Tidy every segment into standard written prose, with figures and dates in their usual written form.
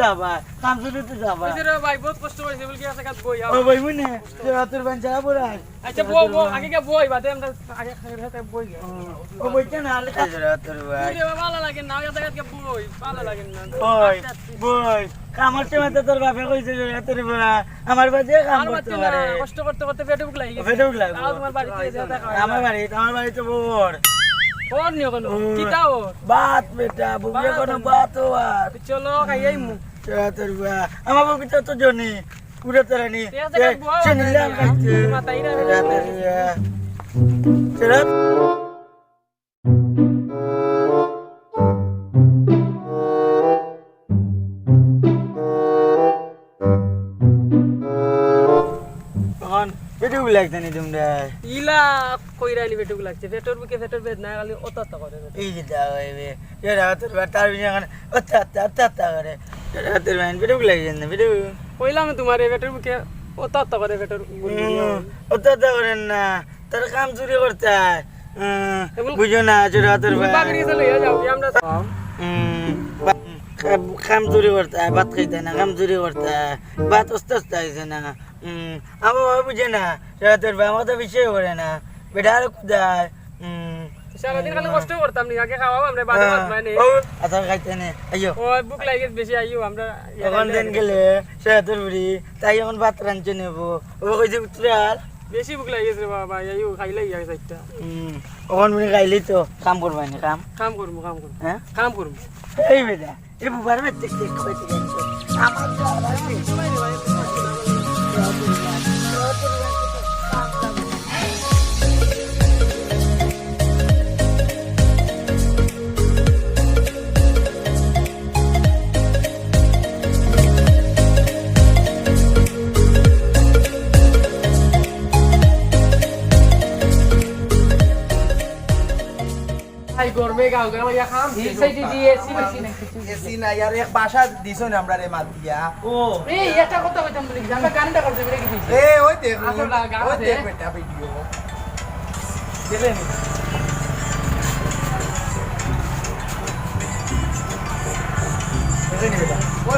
যাবা কাম শুরুতে যাবা কইছে রে ভাই বহুত কষ্ট করেছে বল কি আছে কাজ বই ও ভাই মনে তোর বান যা পড়াই আচ্ছা বউ আগে কে বই বাদে আমরা আগে খাইতে বই ও বইতে না আলে তোর ভাই রে ভালো লাগে না এটা কাজ কে বই ভালো লাগে না ওই বই কামার সময় তো তোর বাপে কইছে তোর আমার বাজে কাম করতে পারে কষ্ট করতে করতে পেটে বুক লাগি গেছে পেটে বুক লাগে তাও তোমার বাড়িতে যা দেখা আমার বাড়িতে বড় কোন নিও কোন কি দাও বাত বেটা বুবিয়া কোন বাত আর চলো খাইয়াই মু তোর আমার বাবু তো জনি পুরো তরানি চনিলাম খাইছে মাতাইরা চলো পেটুক লাগছে নি তোমরা ইলা কইরানি পেটুক লাগছে পেটর বুকে পেটর বেদ না খালি অত করে এই যে দাও এবে এরা তোর তার বিনা অত করে এরা তোর মান পেটুক লাগছে না পেটুক কইলাম তোমার পেটর বুকে অত করে পেটর অত করেন না তোর কাম চুরি করতে হয় বুঝো না চোরা তোর বাগরি চলে যাও আমরা কাম চুরি করতে হয় ভাত খাইতে না কাম চুরি করতে হয় ভাত অস্তে অস্তে হয়েছে না আমার বাবা বুঝে না তোর বাবা তো বিষয় করে না বেটা আর কোথায় সারাদিন খালি কষ্ট করতাম নি আগে খাওয়াবো আমরা বাদে ভাত মানে আচ্ছা খাইতে নে আইয়ো ওই বুক লাগে বেশি আইও আমরা এখন দিন গেলে সে তোর বুড়ি তাই এখন ভাত রাঁধছে নেবো ও কইছে উত্তরাল বেশি বুক লাগে রে বাবা আইও খাইলে ইয়া যাইতা ওখান বুড়ি খাইলি তো কাম করবাই না কাম করব হ্যাঁ কাম করব এই বেটা এ বুবার মে টিক টিক কইতে গেছে আমার গরমে গাও গরমে ইয়া খাম এই সাইডে দি এসি বেশি না এসি না यार এক বাসা দিছো না আমরা রে মাত দিয়া ও এই এটা কথা কইতাম বলি আমরা গানটা করতে বেরে গেছি এ ওই দেখ আসলে গান ওই আছে। দেখ বেটা ভিডিও দেখলেন ও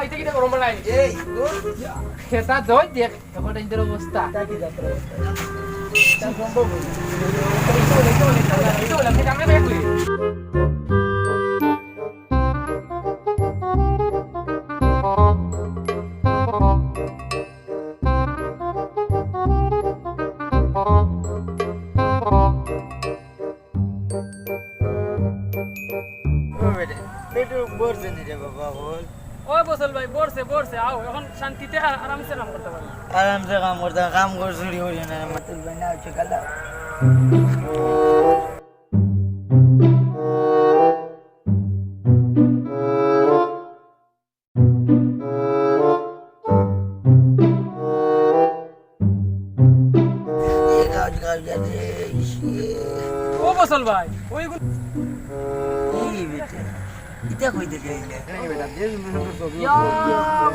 এটা কি গরম বানাই এই খেতা দই দেখ এখন এর অবস্থা তাকি যাত্রা এটা বলে আমরা বের করি ও বেটা পেটু বলছে নি রে বাবা বল ওই বসল ভাই বসে আও এখন শান্তিতে আরামসে কাম করতে পারি आराम से काम करता काम कर चोरी हो जाना मतलब बना चुका ও বসল ভাই ওই এটা কই দেখে এই বেটা দেখ সুন্দর ছবি ইয়া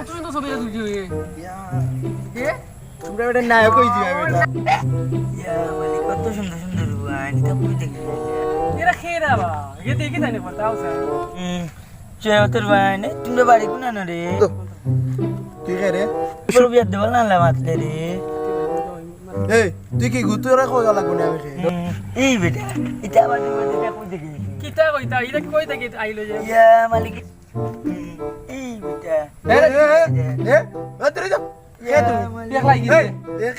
তুমি তো ছবি তুলছি কে তোমরা বেটা নায়ক কই দিবা বেটা ইয়া মানে কত সুন্দর সুন্দর বান এটা কই দেখে এরা খেরা বা ये देखी जाने पड़ता है उसे চেয়ার বান তুমি বাড়ি কোন না রে তুই কে রে পুরো বিয়ে দেব না লা মাতলে রে এই তুই কি গুতুরা কই লাগব না আমি এই বেটা এটা বাড়ি মধ্যে কই দেখে किता कोईता इधर कोई तक आइलो जे ইয়া মালিক এই বেটা এ তোরে যা কে তুই देख लाई এই দেখ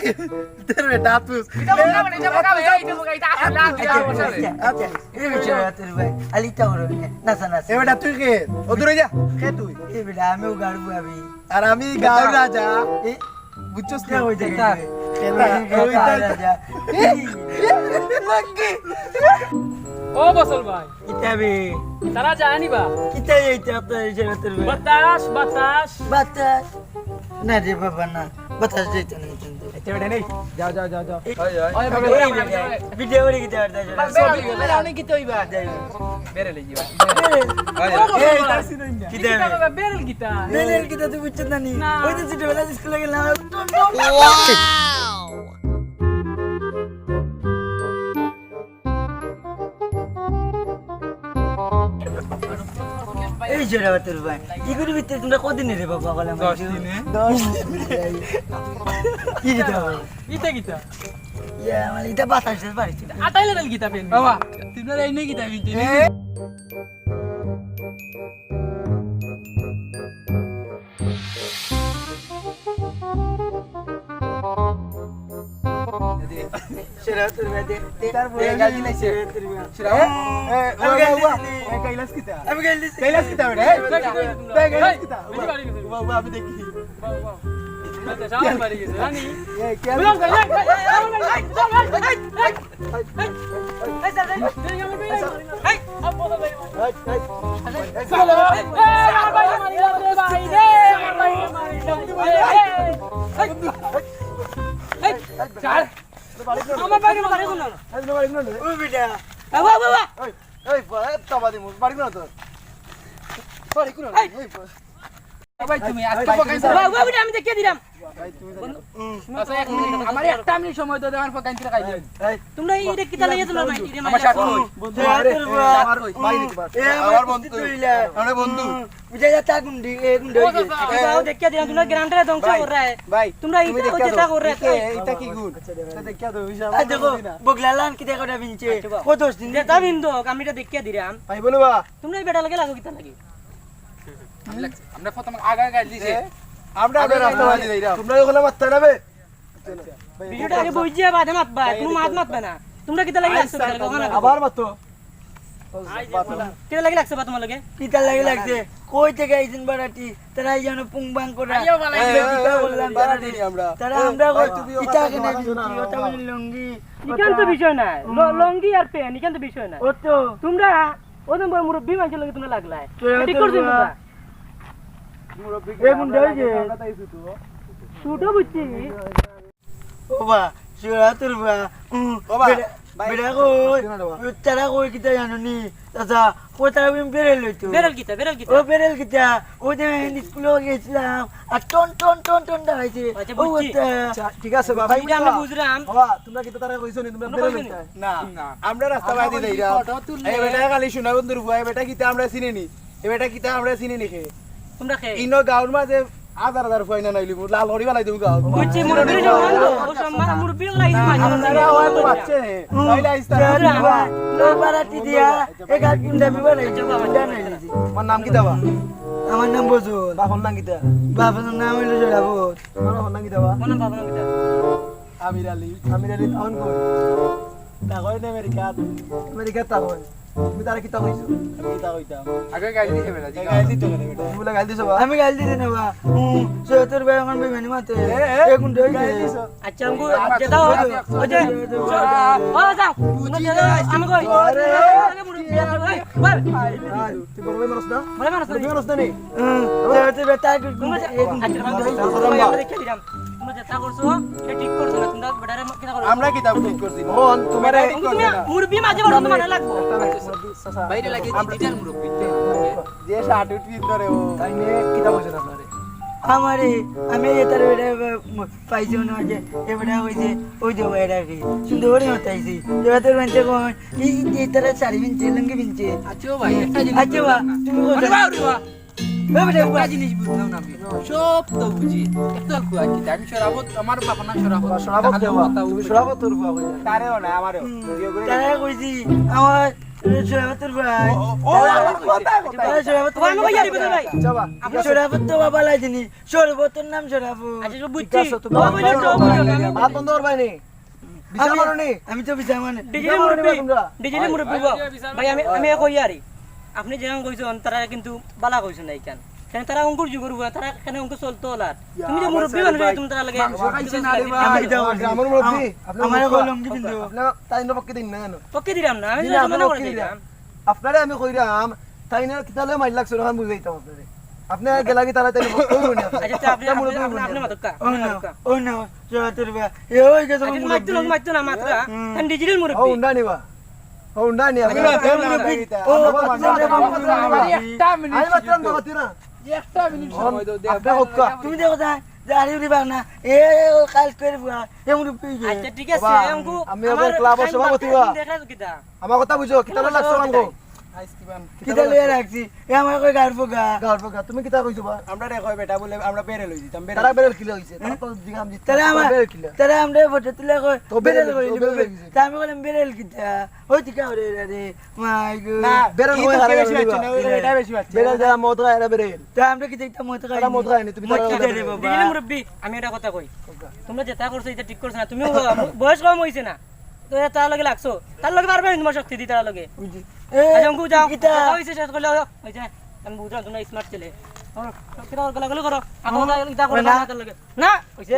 তোর বেটা তুই इधर बका बने इधर बका ए इधर बका इधर आला दिया बसा रे আচ্ছা এই বেটা তোর ভাই আলিতা হলো না না এ বেটা তুই কে ও দূরে যা কে তুই এই বেটা আমিও গাড়বো আমি আর আমি গাঁও রাজা এই বুঝছস কে না হই খেতা দেখে খেতা রাজা লাগি ओ बसल भाई কিতাবে सारा जानी बा কিতা এইটা আপনার হিসেবে তোর ভাই बतास बतास বাতাস না রে বাবা না বাতাস যাইতো না কিন্তু এতে বেটা নেই যাও যাও যাও যাও ओए ভিডিও করে কিতা করতে ছবি মেরা অনেক কিতে হইবা বেরে লই যাও এই তাসি না কিতা বাবা বেরেল কিতা বেলের কিতা তুই বুঝছ না নি না। ওই তো ছোটবেলা স্কুলে গেলাম এই জোড়া তোর ভাই এগুলোর ভিতরে তোমরা কদিন রে বাবা বলে 10 দিনে 10 দিন কি দিতে হবে গীতা গীতা ইয়া মানে এটা বাতাস পারিস না আটাইলে নাল গীতা পেন বাবা তোমরা এই নেই কি দাবি জোড়া তোর ভাই দে তারপরে গালি লাইছে। আমি গেল দিছি আমি দেখি সামনে বাড়ি গেছে রানী আমার বাড়ি মারে কোন ও বিটা বাবা বাবা ভাই তুমি আজকে বাবা বাবা আমি দেখে দিলাম আচ্ছা এক মিনিট আমার একটা মিনিট সময় দাও আমার পকাইন করে খাই দিন তোমরা এটা কিতা লাগিয়ে তোমরা মাইটি রে আমার সাথে বন্ধু আমার ভাই নাকি আমার বন্ধু আমার বন্ধু বুঝা যাচ্ছে গুন্ডি এ গুন্ডি বাবা দেখে দিলাম তোমরা গ্রান্টারে ধ্বংস কর রে ভাই তোমরা এটা ওটা কর রে এটা কি গুণ দেখা দাও আ দেখো বগলালান কি দেখো না বিনছে কত দিন দে তা বিন্দু আমি এটা দেখে দিলাম ভাই বলো বা তোমরা এই বেটা লাগে লাগো কিতা লাগি আমরা প্রথম আগা আগা দিছে আমরা আগে রাস্তা বাজি দেইরা তোমরা ওখানে মারতে যাবে ভিডিওটা আগে বুঝিয়ে বাদে মাতবা তুমি মাতবে না তোমরা কিতা লাগি লাগছে আবার মারতো কিতা লাগি লাগছে বা তোমার লগে কিতা লাগে লাগছে কই থেকে আইছেন বাড়াটি তারা যেন পুংবাং করে আইও বালাই বললাম বাড়াটি আমরা তারা আমরা কিতা কেনে বিনছি ওটা বলি লঙ্গি ইখান তো বিষয় না লঙ্গি আর পেন ইখান তো বিষয় না ও তো তোমরা ওদের বড় মুরব্বি মানুষের লগে তোমরা লাগলাই ঠিক করছো তোমরা এ গুন্ডি হইছে ছুটো বুঝছি ও বা শিরা তোর বা বাবা, বেড়া কই তারা কই কিতা জানো নি চাচা কই তারা বেরেল লইতো বেরল কিতা ও বেরেল কিতা ও যে স্কুলে গেছিলাম আর টন টন টন টন দাইছে আচ্ছা, ও বুঝছি। ঠিক আছে বাবা এটা আমরা বুঝলাম বাবা তোমরা কি তো তারা কইছো নি তোমরা বেরো না আমরা রাস্তা বাজি দেইরা এই বেটা খালি শোনা বন্ধুর ভাই বেটা কিতা আমরা চিনি নি এই বেটা কিতা আমরা চিনি নি তোমরা খে ইনো গাঁওর মাঝে হাজার হাজার ফাইনা নাইলি লাল হরি বালাই দেবো গাঁও বুঝছি মুরব্বি ও সম্মান মুরব্বি লাগি আপনারা ওই তো বাচ্চা হে লাইলা ইস্তারা লো বারাটি দিয়া এক হাত গুন্ডা বিবা নাই গুন্ডা নাই আমার নাম কি দাবা আমার নাম বজুল বাপন নাম কিতা বাবার নাম হইলো জড়াবত আমার নাম কি দাবা কোন বাবা কিতা আমির আলী টাউন কই তাগয় না আমেরিকা তাগয় তুমি তারা কিতা কইছো আমি কিতা কইতাম আগে গালি দিছে বেটা গালি দিতে করে বেটা তুমি গালি দিছো বা আমি গাল দিতে না বা সত্তর ভাই আমার বেমানি মাতে এ গুন্ডা হইছে আচ্ছা আমগো যেটা ও যে ও যাও আমি কই বল তুই বড় ভাই মারছ না বল মারছ তুই মারছ না নি সত্তর বেটা তোমরা এ গুন্ডা আমরা দেখে দিলাম তোমরা যেটা করছো এটা ঠিক করছো না তোমরা বেটারে কিটা করছো আমরা কিতা ঠিক করছি মন তোমারে তুমি মুরব্বি মাঝে বড় তোমার লাগবো বাইরে লাগি ডিজিটাল মুরব্বি যে শার্ট উঠবি ধরে ও তাই নে কিতা কইছ না আপনারে আমারে আমি এটার বেটা পাইছো না যে এ বেটা হইছে ওই যে বেটা কি সুন্দর হতাইছে তোর বানতে কোন এই তারা শাড়ি বিনছে লঙ্গি বিনছে আচ্ছা ভাই একটা আচ্ছা বা তুমি আরে বাবা রে বাবা বেটা একটা জিনিস বুঝলাম না আমি সব তো বুঝি একটা কুয়া কি আমি সরাবত আমার বাপ না সরাবত তুমি সরাবত তোর বাবা তারেও না আমারও তারা কইছি আমার সরাবতর ভাই ও আমার কথা তারা সরাবত তোমার মগে ইয়ারি বদল ভাই যাবা আপনি সরাবত তো বাবা লাইছিনি সরবতর নাম সরাবত আচ্ছা সব বুঝছি ও বলে তো হাত বন্ধ কর ভাই নে বিচার মারো নি আমি তো বিচার মানে ডিজিটাল মুরব্বি ভাই আমি কই ইয়ারি আপনি যেরকম কইছেন তারা কিন্তু বালা কইছেন নাই কেন কেন তারা অঙ্কুর যুগর তারা কেন অঙ্ক চলতো লার তুমি যে মুরব্বি মানুষ তুমি তারা লাগে আমার মুরব্বি আমার কলম কি বিন্দু আপনারা তাই না পক্ষে দিন না জানো পক্ষে দিলাম না আমি মনে করে দিলাম আপনারে আমি কইরাম তাই না কিতালে মাইল লাগছ না বুঝাইতাম আপনারে আপনি গেলা কি তারা তাই কইরুন আচ্ছা আপনি আপনি মাতকা ও না সরাবতর ভাই এ ওই গেছে মাইতো না মাত্রা ডিজিটাল ও মুরব্বি উন্ডা নিবা ও উন্ডা নি আমি একটা মিনিট আমি মাত্র কথা না একটা মিনিট সময় দাও আপনি হক্কা তুমি দেখো তা জারি উড়ি বাগ না এ কাল করে বুয়া এমন পিছে আচ্ছা ঠিক আছে অঙ্কু আমি আবার ক্লাবের সভাপতি বা দেখা কিটা আমার কথা বুঝো কিতালে লাগছ মাঙ্গো কিতা লইয়া রাখছি এ আমার কই গাড় ফোকা গাঁর পকা তুমি কিতা কইছো বা আমরা রে কয় বেটা বলে আমরা বেরে লই দিতাম বেরে তারা বেরেল কিলো হইছে তারা তো দিগাম দিতে তারা আমার বেরেল কিলো তারা আমরা ফটো তুলে কই তো বেরেল কই তো বেরেল হইছে। তা আমি কইলাম বেরেল কিতা ওই টিকা ওরে রে মাই গো না বেরেল বেরে হয়ে হয়ে হারা বেশি গেল হচ্ছে না দিবা। এটা বেশি হচ্ছে বেরেল যারা মদ খায় এরা বেরেল তা আমরা কি দেখতাম মত খাই তারা মদ খায়নি, তুমি তারা কিতা রে বেরেল। বাবা ডিজিটাল মুরব্বী আমি এটা কথা কই তোমরা যেটা করছো এটা ঠিক করছো না তুমি বয়স কম হইছে না তো তার লগে লাগছো তার লগে পারবে না তোমার শক্তি দি তার লগে এ আচ্ছা অঙ্কু যাও কিতা কথা হইছে শেষ করলে হইছে আমি বুঝলাম তোমরা স্মার্ট ছেলে কিরা গলা করো আপনি এটা করো না তার লগে না হইছে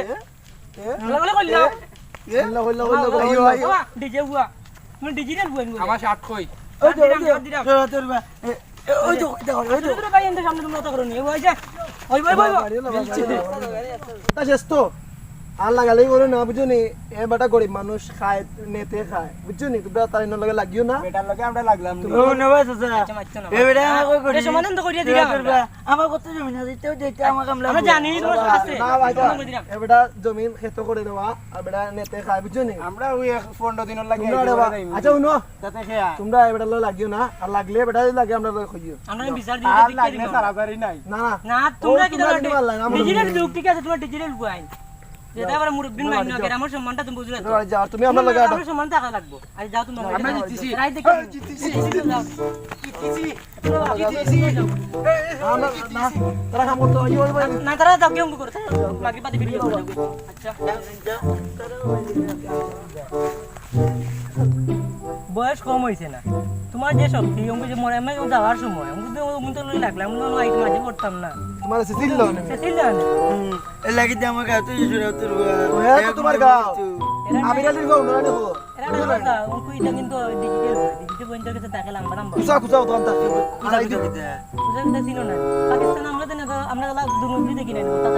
গলা করলি না হইলা হইলা হইলা আইও আইও ডিজে বুয়া তুমি ডিজিটাল বুয়া নিবো আমার শার্ট কই ওই তো দিলাম। তোর বা ওই তো কিতা ওই তো তোর ভাই এন্ড সামনে তোমরা তো করো নি ওই যে ওই ভাই ভাই তা শেষ তো আর লাগালেই বলো না বুঝছো নি এ বেটা গরিব মানুষ খায় নেতে খায় বুঝছো নি তোমরা তার লগে লাগিও না বেটার লগে আমরা লাগলাম ও নবা সাসা আচ্ছা মারছো না এ বেটা আমাকে কই এ সমাধান তো করিয়া দিলাম আমরা। আমার কত জমি না দিতেও দেখতে আমাকে আমরা আমরা জানি তোমার সব আছে না ভাই আমরা দিলাম। এ বেটা জমিন খেত করে দেওয়া আর বেটা নেতে খায় বুঝছো নি আমরা ওই 15 দিনের লাগে তোমরা রে বা আচ্ছা শুনো তাতে খেয়া তোমরা এ বেটা লগে লাগিও না আর লাগলে বেটা লাগে আমরা লগে কইও আমরা বিচার আর দিতে লাগলে দিতে তাড়াতাড়ি নাই না না না তোমরা কি তোমরা দিতে পারলা না, আমরা ডিজিটাল যুগ ঠিক আছে তোমরা ডিজিটাল বুয়াই যেটা আবার মুরব্বিন মাইন্য করে আমার সম্মানটা তুমি বুঝলে তো তোমরা যাও তুমি আমরা লগে আটো আমার সম্মান টাকা লাগবে আরে যাও তুমি আমরা জিতছি। রাইট দেখে জিতছি যাও আমরা না তারা কাম করতে আইও ভাই না তারা যাও কেউ করে বাকি পাতি ভিডিও করে আচ্ছা বয়স কম হয়েছে না তোমার যে শক্তি অঙ্ক যে মরে আমি যাওয়ার সময় অঙ্ক তো অঙ্ক তো লাগলাম না আইট মাঝে করতাম না তোমার সিল দাও না সেটিল জানে এ লাগি দে আমাকে এত ইসুরা তোর ওয়া তো তোমার গাও আমি রালি গাও না রে হো এটা একটা কথা অঙ্ক এটা কিন্তু ডিজিটাল পয়েন্টের কাছে তাকে লাম্বা লাম্বা কুসা কুসা তো আনতা কুসা কুসা কিতা বুঝা কথা ছিল না পাকিস্তান আমরা তো না আমরা দুর্নীতি দেখি না কথা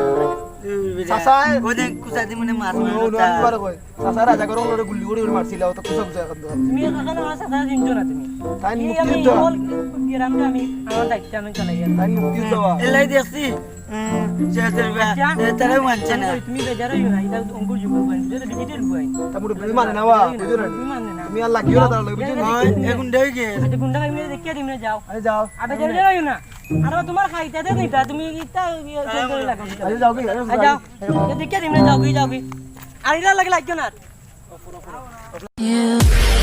সাসায় ওদে কুসা দি মনে মাছ নো নো আনবার কই সাসা রাজা করো লরে গুলি করে মারছিল তো কুসা কুসা কান্দ তুমি এখন আমার সাথে জিনছো না তুমি তাই এই মুক্তি আমি দাও হল গ্রামটা আমি আমার দায়িত্ব আমি চালাই তাই মুক্তি দাও এ লাই দেখছি সেটার বা তারা মানছে না তুমি বেজার হইও না এটা অঙ্কুর যুগ বইন এটা ডিজিটাল বইন তামুর বিমান নাওয়া বুঝো না তুমি মানে না তুমি আর লাগিও না তার লগে বুঝো না এখন দেই গে আচ্ছা গুন্ডা ভাই মিলে দেখিয়ে দিমনে যাও আরে যাও আবে বেজার হইও না আর তোমার খাইতে দে নিতা তুমি ইতা করে লাগো আরে যাও কি যাও দেখিয়ে দিমনে যাও কি আর ইলা লাগে লাগিও না You